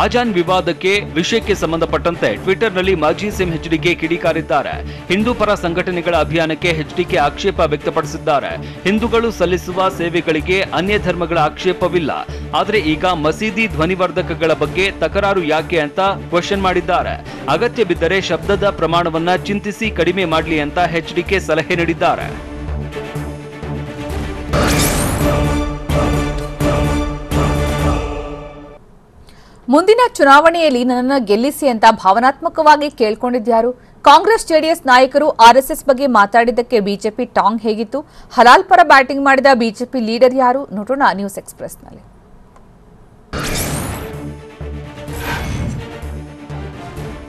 ಆಜಾನ್ ವಿವಾದಕ್ಕೆ ವಿಷಯಕ್ಕೆ ಸಂಬಂಧಪಟ್ಟಂತೆ ಟ್ವಿಟರ್ನಲ್ಲಿ ಮಾಜಿ ಸಿಎಂ ಎಚ್ಡಿಕೆ ಕಿಡಿಕಾರಿದ್ದಾರೆ. ಹಿಂದೂ ಪರ ಸಂಘಟನೆಗಳ ಅಭಿಯಾನಕ್ಕೆ ಎಚ್ಡಿಕೆ ಆಕ್ಷೇಪ ವ್ಯಕ್ತಪಡಿಸಿದ್ದಾರೆ. ಹಿಂದೂಗಳು ಸಲ್ಲಿಸುವ ಸೇವೆಗಳಿಗೆ ಅನ್ಯ ಧರ್ಮಗಳ ಆಕ್ಷೇಪವಿಲ್ಲ. ಆದರೆ ಈಗ ಮಸೀದಿ ಧ್ವನಿವರ್ಧಕಗಳ ಬಗ್ಗೆ ತಕರಾರು ಯಾಕೆ ಅಂತ ಕ್ವೆಶ್ಚನ್ ಮಾಡಿದ್ದಾರೆ. ಅಗತ್ಯ ಬಿದ್ದರೆ ಶಬ್ದದ ಪ್ರಮಾಣವನ್ನ ಚಿಂತಿಸಿ ಕಡಿಮೆ ಮಾಡಲಿ ಅಂತ ಎಚ್ಡಿಕೆ ಸಲಹೆ ನೀಡಿದ್ದಾರೆ. ಮುಂದಿನ ಚುನಾವಣೆಯಲ್ಲಿ ನನ್ನನ್ನು ಗೆಲ್ಲಿಸಿ ಅಂತ ಭಾವನಾತ್ಮಕವಾಗಿ ಕೇಳ್ಕೊಂಡಿದ್ಯಾರು? ಕಾಂಗ್ರೆಸ್ ಜೆಡಿಎಸ್ ನಾಯಕರು ಆರ್ಎಸ್ಎಸ್ ಬಗ್ಗೆ ಮಾತಾಡಿದ್ದಕ್ಕೆ ಬಿಜೆಪಿ ಟಾಂಗ್ ಹೇಗಿತ್ತು? ಹಲಾಲ್ ಪರ ಬ್ಯಾಟಿಂಗ್ ಮಾಡಿದ ಬಿಜೆಪಿ ಲೀಡರ್ ಯಾರು? ನೋಡೋಣ ನ್ಯೂಸ್ ಎಕ್ಸ್‌ಪ್ರೆಸ್‌ನಲ್ಲಿ.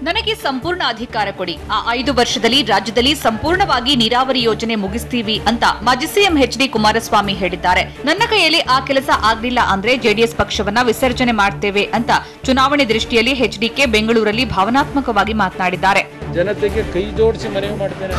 ನನಗೆ ಸಂಪೂರ್ಣ ಅಧಿಕಾರ ಕೊಡಿ, ಆ 5 ವರ್ಷದಲ್ಲಿ ರಾಜ್ಯದಲ್ಲಿ ಸಂಪೂರ್ಣವಾಗಿ ನೀರಾವರಿ ಯೋಜನೆ ಮುಗಿಸ್ತೀವಿ ಅಂತ ಮಾಜಿ ಸಿಎಂ ಎಚ್ಡಿ ಕುಮಾರಸ್ವಾಮಿ ಹೇಳಿದ್ದಾರೆ. ನನ್ನ ಕೈಯಲ್ಲಿ ಆ ಕೆಲಸ ಆಗ್ಲಿಲ್ಲ ಅಂದ್ರೆ ಜೆಡಿಎಸ್ ಪಕ್ಷವನ್ನ ವಿಸರ್ಜನೆ ಮಾಡ್ತೇವೆ ಅಂತ ಚುನಾವಣೆ ದೃಷ್ಟಿಯಲ್ಲಿ ಎಚ್ಡಿಕೆ ಬೆಂಗಳೂರಲ್ಲಿ ಭಾವನಾತ್ಮಕವಾಗಿ ಮಾತನಾಡಿದ್ದಾರೆ. ಜನತೆಗೆ ಕೈ ಜೋಡಿಸಿ ಮನವಿ ಮಾಡ್ತೇನೆ.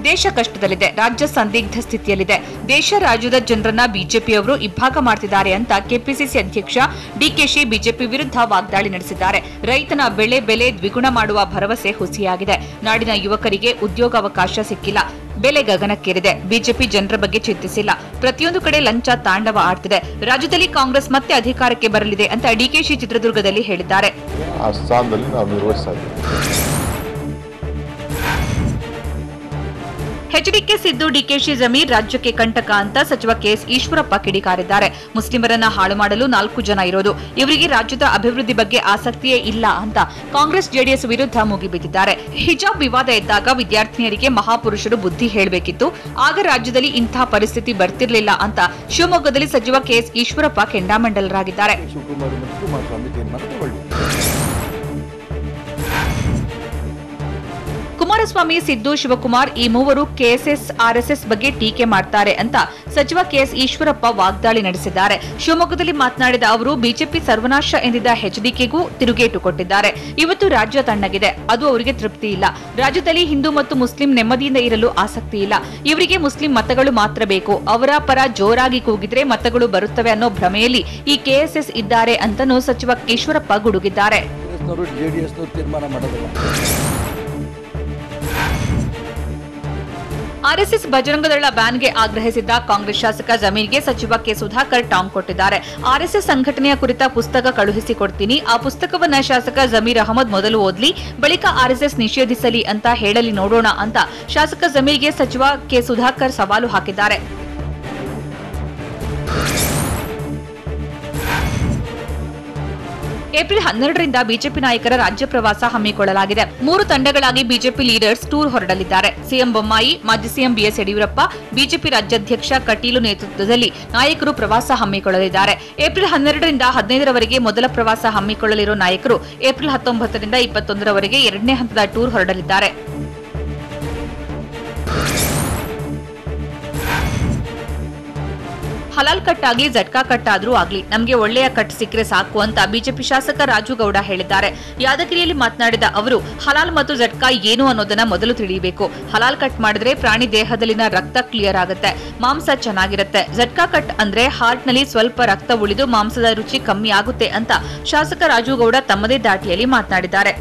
ದೇಶ ಕಷ್ಟದಲ್ಲಿದೆ, ರಾಜ್ಯ ಸಂದಿಗ್ಧ ಸ್ಥಿತಿಯಲ್ಲಿದೆ. ದೇಶ ರಾಜ್ಯದ ಜನರನ್ನ ಬಿಜೆಪಿಯವರು ಇಬ್ಬಾಗ ಮಾಡ್ತಿದ್ದಾರೆ ಅಂತ ಕೆಪಿಸಿಸಿ ಅಧ್ಯಕ್ಷ ಡಿಕೆಶಿ ಬಿಜೆಪಿ ವಿರುದ್ಧ ವಾಗ್ದಾಳಿ ನಡೆಸಿದ್ದಾರೆ. ರೈತನ ಬೆಲೆ ದ್ವಿಗುಣ ಮಾಡುವ ಭರವಸೆ ಹುಸಿಯಾಗಿದೆ. ನಾಡಿನ ಯುವಕರಿಗೆ ಉದ್ಯೋಗಾವಕಾಶ ಸಿಕ್ಕಿಲ್ಲ. ಬೆಲೆ ಗಗನಕ್ಕೇರಿದೆ. ಬಿಜೆಪಿ ಜನರ ಬಗ್ಗೆ ಚಿಂತಿಸಿಲ್ಲ. ಪ್ರತಿಯೊಂದು ಕಡೆ ಲಂಚ ತಾಂಡವ ಆಡ್ತಿದೆ. ರಾಜ್ಯದಲ್ಲಿ ಕಾಂಗ್ರೆಸ್ ಮತ್ತೆ ಅಧಿಕಾರಕ್ಕೆ ಬರಲಿದೆ ಅಂತ ಡಿಕೆಶಿ ಚಿತ್ರದುರ್ಗದಲ್ಲಿ ಹೇಳಿದ್ದಾರೆ. ಎಚ್ಡಿಕೆ ಸಿದ್ದು ಡಿಕೆಶಿ ಜಮೀರ್ ರಾಜ್ಯಕ್ಕೆ ಕಂಟಕ ಅಂತ ಸಚಿವ ಕೆಎಸ್ ಈಶ್ವರಪ್ಪ ಕಿಡಿಕಾರಿದ್ದಾರೆ. ಮುಸ್ಲಿಮರನ್ನ ಹಾಳು ಮಾಡಲು 4 ಜನ ಇರೋದು, ಇವರಿಗೆ ರಾಜ್ಯದ ಅಭಿವೃದ್ಧಿ ಬಗ್ಗೆ ಆಸಕ್ತಿಯೇ ಇಲ್ಲ ಅಂತ ಕಾಂಗ್ರೆಸ್ ಜೆಡಿಎಸ್ ವಿರುದ್ಧ ಮುಗಿಬಿದ್ದಿದ್ದಾರೆ. ಹಿಜಾಬ್ ವಿವಾದ ಎದ್ದಾಗ ವಿದ್ಯಾರ್ಥಿನಿಯರಿಗೆ ಮಹಾಪುರುಷರು ಬುದ್ಧಿ ಹೇಳಬೇಕಿತ್ತು, ಆಗ ರಾಜ್ಯದಲ್ಲಿ ಇಂತಹ ಪರಿಸ್ಥಿತಿ ಬರ್ತಿರ್ಲಿಲ್ಲ ಅಂತ ಶಿವಮೊಗ್ಗದಲ್ಲಿ ಸಚಿವ ಕೆಎಸ್ ಈಶ್ವರಪ್ಪ ಕೆಂಡಾಮಂಡಲರಾಗಿದ್ದಾರೆ. ಕುಮಾರಸ್ವಾಮಿ, ಸಿದ್ದು, ಶಿವಕುಮಾರ್ ಈ ಮೂವರು ಕೆಎಸ್ಎಸ್ ಆರ್ಎಸ್ಎಸ್ ಬಗ್ಗೆ ಟೀಕೆ ಮಾಡ್ತಾರೆ ಅಂತ ಸಚಿವ ಕೆಎಸ್ ಈಶ್ವರಪ್ಪ ವಾಗ್ದಾಳಿ ನಡೆಸಿದ್ದಾರೆ. ಶಿವಮೊಗ್ಗದಲ್ಲಿ ಮಾತನಾಡಿದ ಅವರು ಬಿಜೆಪಿ ಸರ್ವನಾಶ ಎಂದಿದ್ದ ಎಚ್ಡಿಕೆಗೂ ತಿರುಗೇಟು ಕೊಟ್ಟಿದ್ದಾರೆ. ಇವತ್ತು ರಾಜ್ಯ ತಣ್ಣಗಿದೆ, ಅದು ಅವರಿಗೆ ತೃಪ್ತಿ ಇಲ್ಲ. ರಾಜ್ಯದಲ್ಲಿ ಹಿಂದೂ ಮತ್ತು ಮುಸ್ಲಿಂ ನೆಮ್ಮದಿಯಿಂದ ಇರಲು ಆಸಕ್ತಿ ಇಲ್ಲ. ಇವರಿಗೆ ಮುಸ್ಲಿಂ ಮತಗಳು ಮಾತ್ರ ಬೇಕು. ಅವರ ಪರ ಜೋರಾಗಿ ಕೂಗಿದ್ರೆ ಮತಗಳು ಬರುತ್ತವೆ ಅನ್ನೋ ಭ್ರಮೆಯಲ್ಲಿ ಈ ಕೆಎಸ್ಎಸ್ ಇದ್ದಾರೆ ಅಂತನೂ ಸಚಿವ ಈಶ್ವರಪ್ಪ ಗುಡುಗಿದ್ದಾರೆ. ಆರ್ಎಸ್ಎಸ್ ಬಜರಂಗದಳ ಬ್ಯಾನ್ಗೆ ಆಗ್ರಹಿಸಿದ್ದ ಕಾಂಗ್ರೆಸ್ ಶಾಸಕ ಜಮೀರ್ಗೆ ಸಚಿವ ಕೆ ಸುಧಾಕರ್ ಟಾಂಗ್ ಕೊಟ್ಟಿದ್ದಾರೆ. ಆರ್ಎಸ್ಎಸ್ ಸಂಘಟನೆಯ ಕುರಿತ ಪುಸ್ತಕ ಕಳುಹಿಸಿಕೊಡ್ತೀನಿ, ಆ ಪುಸ್ತಕವನ್ನ ಶಾಸಕ ಜಮೀರ್ ಅಹಮದ್ ಮೊದಲು ಓದ್ಲಿ, ಬಳಿಕ ಆರ್ಎಸ್ಎಸ್ ನಿಷೇಧಿಸಲಿ ಅಂತ ಹೇಳಲಿ ನೋಡೋಣ ಅಂತ ಶಾಸಕ ಜಮೀರ್ಗೆ ಸಚಿವ ಕೆ ಸುಧಾಕರ್ ಸವಾಲು ಹಾಕಿದ್ದಾರೆ. ಏಪ್ರಿಲ್ 12ರಿಂದ ಬಿಜೆಪಿ ನಾಯಕರ ರಾಜ್ಯ ಪ್ರವಾಸ ಹಮ್ಮಿಕೊಳ್ಳಲಾಗಿದೆ. 3 ತಂಡಗಳಾಗಿ ಬಿಜೆಪಿ ಲೀಡರ್ಸ್ ಟೂರ್ ಹೊರಡಲಿದ್ದಾರೆ. ಸಿಎಂ ಬೊಮ್ಮಾಯಿ, ಮಾಜಿ ಸಿಎಂ ಬಿಎಸ್ ಯಡಿಯೂರಪ್ಪ, ಬಿಜೆಪಿ ರಾಜ್ಯಾಧ್ಯಕ್ಷ ಕಟೀಲು ನೇತೃತ್ವದಲ್ಲಿ ನಾಯಕರು ಪ್ರವಾಸ ಹಮ್ಮಿಕೊಳ್ಳಲಿದ್ದಾರೆ. ಏಪ್ರಿಲ್ 12ರಿಂದ 15ರವರೆಗೆ ಮೊದಲ ಪ್ರವಾಸ ಹಮ್ಮಿಕೊಳ್ಳಲಿರುವ ನಾಯಕರು ಏಪ್ರಿಲ್ 19ರಿಂದ 21ರವರೆಗೆ 2ನೇ ಹಂತದ ಟೂರ್ ಹೊರಡಲಿದ್ದಾರೆ. ಹಲಾಲ್ ಕಟ್ ಆಗ್ಲಿ, ಜಟ್ಕಾ ಕಟ್ ಆದ್ರೂ ಆಗ್ಲಿ, ನಮಗೆ ಒಳ್ಳೆಯ ಕಟ್ ಸಿಕ್ಕರೆ ಸಾಕು ಅಂತ ಬಿಜೆಪಿ ಶಾಸಕ ರಾಜುಗೌಡ ಹೇಳಿದ್ದಾರೆ. ಯಾದಗಿರಿಯಲ್ಲಿ ಮಾತನಾಡಿದ ಅವರು, ಹಲಾಲ್ ಮತ್ತು ಜಟ್ಕಾ ಏನು ಅನ್ನೋದನ್ನ ಮೊದಲು ತಿಳಿಯಬೇಕು. ಹಲಾಲ್ ಕಟ್ ಮಾಡಿದ್ರೆ ಪ್ರಾಣಿ ದೇಹದಲ್ಲಿನ ರಕ್ತ ಕ್ಲಿಯರ್ ಆಗುತ್ತೆ, ಮಾಂಸ ಚೆನ್ನಾಗಿರುತ್ತೆ. ಜಟ್ಕಾ ಕಟ್ ಅಂದ್ರೆ ಹಾರ್ಟ್ ನಲ್ಲಿ ಸ್ವಲ್ಪ ರಕ್ತ ಉಳಿದು ಮಾಂಸದ ರುಚಿ ಕಮ್ಮಿ ಆಗುತ್ತೆ ಅಂತ ಶಾಸಕ ರಾಜುಗೌಡ ತಮ್ಮದೇ ದಾಟಿಯಲ್ಲಿ ಮಾತನಾಡಿದ್ದಾರೆ.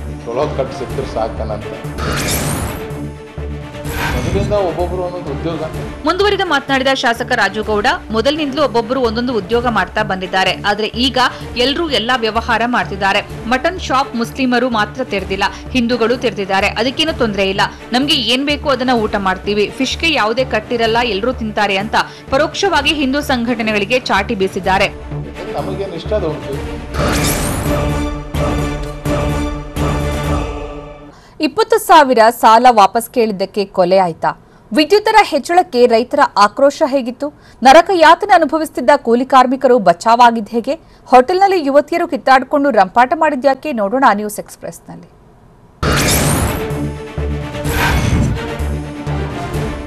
ಮುಂದುವರಿದ ಮಾತನಾಡಿದ ಶಾಸಕ ರಾಜುಗೌಡ, ಮೊದಲಿನಿಂದಲೂ ಒಬ್ಬೊಬ್ಬರು ಒಂದೊಂದು ಉದ್ಯೋಗ ಮಾಡ್ತಾ ಬಂದಿದ್ದಾರೆ. ಆದ್ರೆ ಈಗ ಎಲ್ಲರೂ ಎಲ್ಲಾ ವ್ಯವಹಾರ ಮಾಡ್ತಿದ್ದಾರೆ. ಮಟನ್ ಶಾಪ್ ಮುಸ್ಲಿಮರು ಮಾತ್ರ ತೆರೆದಿಲ್ಲ, ಹಿಂದೂಗಳು ತೆರೆದಿದ್ದಾರೆ. ಅದಕ್ಕೇನು ತೊಂದರೆ ಇಲ್ಲ, ನಮ್ಗೆ ಏನ್ ಬೇಕು ಅದನ್ನ ಊಟ ಮಾಡ್ತೀವಿ. ಫಿಶ್ಗೆ ಯಾವುದೇ ಕಟ್ಟಿರಲ್ಲ, ಎಲ್ಲರೂ ತಿಂತಾರೆ ಅಂತ ಪರೋಕ್ಷವಾಗಿ ಹಿಂದೂ ಸಂಘಟನೆಗಳಿಗೆ ಚಾಟಿ ಬೀಸಿದ್ದಾರೆ. 20,000 ಸಾಲ ವಾಪಸ್ ಕೇಳಿದ್ದಕ್ಕೆ ಕೊಲೆ ಆಯ್ತಾ? ವಿದ್ಯುತ್ ದರ ಹೆಚ್ಚಳಕ್ಕೆ ರೈತರ ಆಕ್ರೋಶ ಹೇಗಿತ್ತು? ನರಕ ಯಾತನೆ ಅನುಭವಿಸುತ್ತಿದ್ದ ಕೂಲಿ ಕಾರ್ಮಿಕರು ಬಚಾವಾಗಿದ್ದು ಹೇಗೆ? ಹೋಟೆಲ್ನಲ್ಲಿ ಯುವತಿಯರು ಕಿತ್ತಾಡಿಕೊಂಡು ರಂಪಾಟ ಮಾಡಿದ್ಯಾಕೆ? ನೋಡೋಣ ನ್ಯೂಸ್ ಎಕ್ಸ್‌ಪ್ರೆಸ್‌ನಲ್ಲಿ.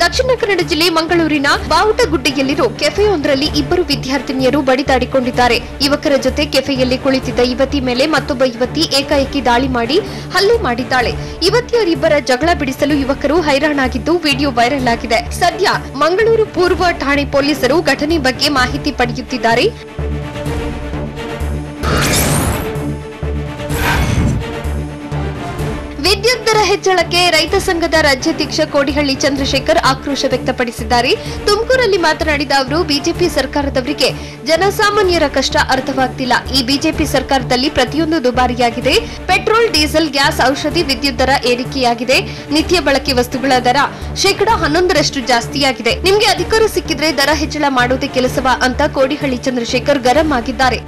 ದಕ್ಷಿಣ ಕನ್ನಡ ಜಿಲ್ಲೆ ಮಂಗಳೂರಿನ ಬಾವುಟಗುಡ್ಡೆಯಲ್ಲಿರೋ ಕೆಫೆಯೊಂದರಲ್ಲಿ 2 ವಿದ್ಯಾರ್ಥಿನಿಯರು ಬಡಿದಾಡಿಕೊಂಡಿದ್ದಾರೆ. ಯುವಕರ ಜೊತೆ ಕೆಫೆಯಲ್ಲಿ ಕುಳಿತಿದ್ದ ಯುವತಿ ಮೇಲೆ ಮತ್ತೊಬ್ಬ ಯುವತಿ ಏಕಾಏಕಿ ದಾಳಿ ಮಾಡಿ ಹಲ್ಲೆ ಮಾಡಿದ್ದಾಳೆ. ಯುವತಿಯರಿಬ್ಬರ ಜಗಳ ಬಿಡಿಸಲು ಯುವಕರು ಹೈರಾಣಾಗಿದ್ದು ವಿಡಿಯೋ ವೈರಲ್ ಆಗಿದೆ. ಸದ್ಯ ಮಂಗಳೂರು ಪೂರ್ವ ಠಾಣೆ ಪೊಲೀಸರು ಘಟನೆ ಬಗ್ಗೆ ಮಾಹಿತಿ ಪಡೆಯುತ್ತಿದ್ದಾರೆ. ವಿದ್ಯುತ್ ದರ ಹೆಚ್ಚಳಕ್ಕೆ ರೈತ ಸಂಘದ ರಾಜ್ಯಾಧ್ಯಕ್ಷ ಕೋಡಿಹಳ್ಳಿ ಚಂದ್ರಶೇಖರ್ ಆಕ್ರೋಶ ವ್ಯಕ್ತಪಡಿಸಿದ್ದಾರೆ. ತುಮಕೂರಲ್ಲಿ ಮಾತನಾಡಿದ ಅವರು, ಬಿಜೆಪಿ ಸರ್ಕಾರದವರಿಗೆ ಜನಸಾಮಾನ್ಯರ ಕಷ್ಟ ಅರ್ಥವಾಗ್ತಿಲ್ಲ. ಈ ಬಿಜೆಪಿ ಸರ್ಕಾರದಲ್ಲಿ ಪ್ರತಿಯೊಂದು ದುಬಾರಿಯಾಗಿದೆ. ಪೆಟ್ರೋಲ್, ಡೀಸೆಲ್, ಗ್ಯಾಸ್, ಔಷಧಿ, ವಿದ್ಯುತ್ ದರ ಏರಿಕೆಯಾಗಿದೆ. ನಿತ್ಯ ಬಳಕೆ ವಸ್ತುಗಳ ದರ 11% ಜಾಸ್ತಿಯಾಗಿದೆ. ನಿಮ್ಗೆ ಅಧಿಕಾರ ಸಿಕ್ಕಿದ್ರೆ ದರ ಹೆಚ್ಚಳ ಮಾಡೋದೇ ಕೆಲಸವಾ ಅಂತ ಕೋಡಿಹಳ್ಳಿ ಚಂದ್ರಶೇಖರ್ ಗರಂ ಆಗಿದ್ದಾರೆ.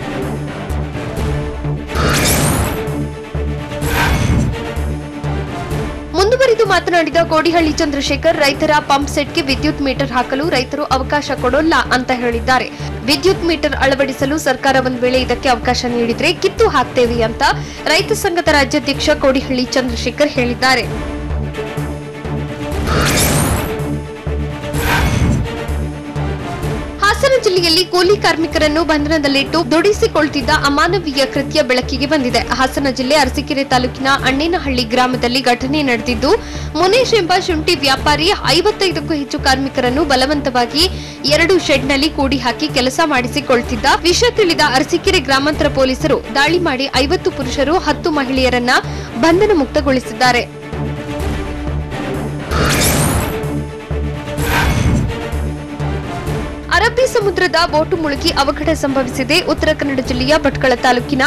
ಮುಂದುವರಿದು ಮಾತನಾಡಿದ ಕೋಡಿಹಳ್ಳಿ ಚಂದ್ರಶೇಖರ್, ರೈತರ ಪಂಪ್ ಸೆಟ್ಗೆ ವಿದ್ಯುತ್ ಮೀಟರ್ ಹಾಕಲು ರೈತರು ಅವಕಾಶ ಕೊಡೋಲ್ಲ ಅಂತ ಹೇಳಿದ್ದಾರೆ. ವಿದ್ಯುತ್ ಮೀಟರ್ ಅಳವಡಿಸಲು ಸರ್ಕಾರ ಒಂದು ವೇಳೆ ಇದಕ್ಕೆ ಅವಕಾಶ ನೀಡಿದ್ರೆ ಕಿತ್ತು ಹಾಕ್ತೇವೆ ಅಂತ ರೈತ ಸಂಘದ ರಾಜ್ಯಾಧ್ಯಕ್ಷ ಕೋಡಿಹಳ್ಳಿ ಚಂದ್ರಶೇಖರ್ ಹೇಳಿದ್ದಾರೆ. ಹಾಸನ ಜಿಲ್ಲೆಯಲ್ಲಿ ಕೂಲಿ ಕಾರ್ಮಿಕರನ್ನು ಬಂಧನದಲ್ಲಿಟ್ಟು ದುಡಿಸಿಕೊಳ್ತಿದ್ದ ಅಮಾನವೀಯ ಕೃತ್ಯ ಬೆಳಕಿಗೆ ಬಂದಿದೆ. ಹಾಸನ ಜಿಲ್ಲೆ ಅರಸೀಕೆರೆ ತಾಲೂಕಿನ ಅಣ್ಣೇನಹಳ್ಳಿ ಗ್ರಾಮದಲ್ಲಿ ಘಟನೆ ನಡೆದಿದ್ದು, ಮುನೇಶ್ ಎಂಬ ಶುಂಠಿ ವ್ಯಾಪಾರಿ 55ಕ್ಕೂ ಹೆಚ್ಚು ಕಾರ್ಮಿಕರನ್ನು ಬಲವಂತವಾಗಿ 2 ಶೆಡ್ನಲ್ಲಿ ಕೂಡಿ ಹಾಕಿ ಕೆಲಸ ಮಾಡಿಸಿಕೊಳ್ತಿದ್ದ ವಿಷಯ ತಿಳಿದ ಅರಸೀಕೆರೆ ಗ್ರಾಮಾಂತರ ಪೊಲೀಸರು ದಾಳಿ ಮಾಡಿ 50 ಪುರುಷರು 10 ಮಹಿಳೆಯರನ್ನ ಬಂಧನ ಮುಕ್ತಗೊಳಿಸಿದ್ದಾರೆ. ಅರಬ್ಬಿ ಸಮುದ್ರದ ಬೋಟು ಮುಳುಗಿ ಅವಘಡ ಸಂಭವಿಸಿದೆ. ಉತ್ತರ ಕನ್ನಡ ಜಿಲ್ಲೆಯ ಭಟ್ಕಳ ತಾಲೂಕಿನ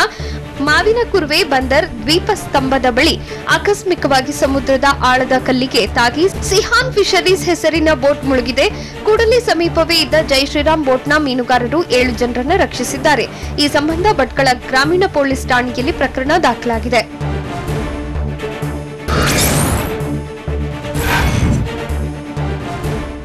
ಮಾವಿನ ಕುರುವೆ ಬಂದರ್ ದ್ವೀಪ ಸ್ತಂಭದ ಬಳಿ ಆಕಸ್ಮಿಕವಾಗಿ ಸಮುದ್ರದ ಆಳದ ಕಲ್ಲಿಗೆ ತಾಗಿ ಸಿಹಾನ್ ಫಿಶರೀಸ್ ಹೆಸರಿನ ಬೋಟ್ ಮುಳುಗಿದೆ. ಕೂಡಲೇ ಸಮೀಪವೇ ಇದ್ದ ಜೈ ಶ್ರೀರಾಮ್ ಬೋಟ್ನ ಮೀನುಗಾರರು 7 ಜನರನ್ನು ರಕ್ಷಿಸಿದ್ದಾರೆ. ಈ ಸಂಬಂಧ ಭಟ್ಕಳ ಗ್ರಾಮೀಣ ಪೊಲೀಸ್ ಠಾಣೆಯಲ್ಲಿ ಪ್ರಕರಣ ದಾಖಲಾಗಿದೆ.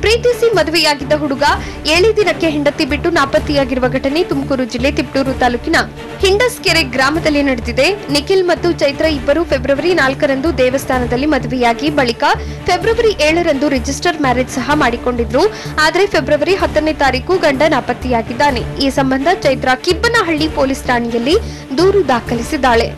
ಪ್ರೀತಿಸಿ ಮದುವೆಯಾಗಿದ್ದ ಹುಡುಗ 7 ದಿನಕ್ಕೆ ಹೆಂಡತಿ ಬಿಟ್ಟು ನಾಪತ್ತೆಯಾಗಿರುವ ಘಟನೆ ತುಮಕೂರು ಜಿಲ್ಲೆ ತಿಪಟೂರು ತಾಲೂಕಿನ ಹಿಂಡಸ್ಕೆರೆ ಗ್ರಾಮದಲ್ಲಿ ನಡೆದಿದೆ. ನಿಖಿಲ್ ಮತ್ತು ಚೈತ್ರ ಇಬ್ಬರು ಫೆಬ್ರವರಿ 4ರಂದು ದೇವಸ್ಥಾನದಲ್ಲಿ ಮದುವೆಯಾಗಿ ಬಳಿಕ ಫೆಬ್ರವರಿ 7ರಂದು ರಿಜಿಸ್ಟರ್ ಮ್ಯಾರೇಜ್ ಸಹ ಮಾಡಿಕೊಂಡಿದ್ರು. ಆದರೆ ಫೆಬ್ರವರಿ 10ನೇ ತಾರೀಕು ಗಂಡ ನಾಪತ್ತೆಯಾಗಿದ್ದಾನೆ. ಈ ಸಂಬಂಧ ಚೈತ್ರ ಕಿಬ್ಬನಹಳ್ಳಿ ಪೊಲೀಸ್ ಠಾಣೆಯಲ್ಲಿ ದೂರು ದಾಖಲಿಸಿದ್ದಾಳೆ.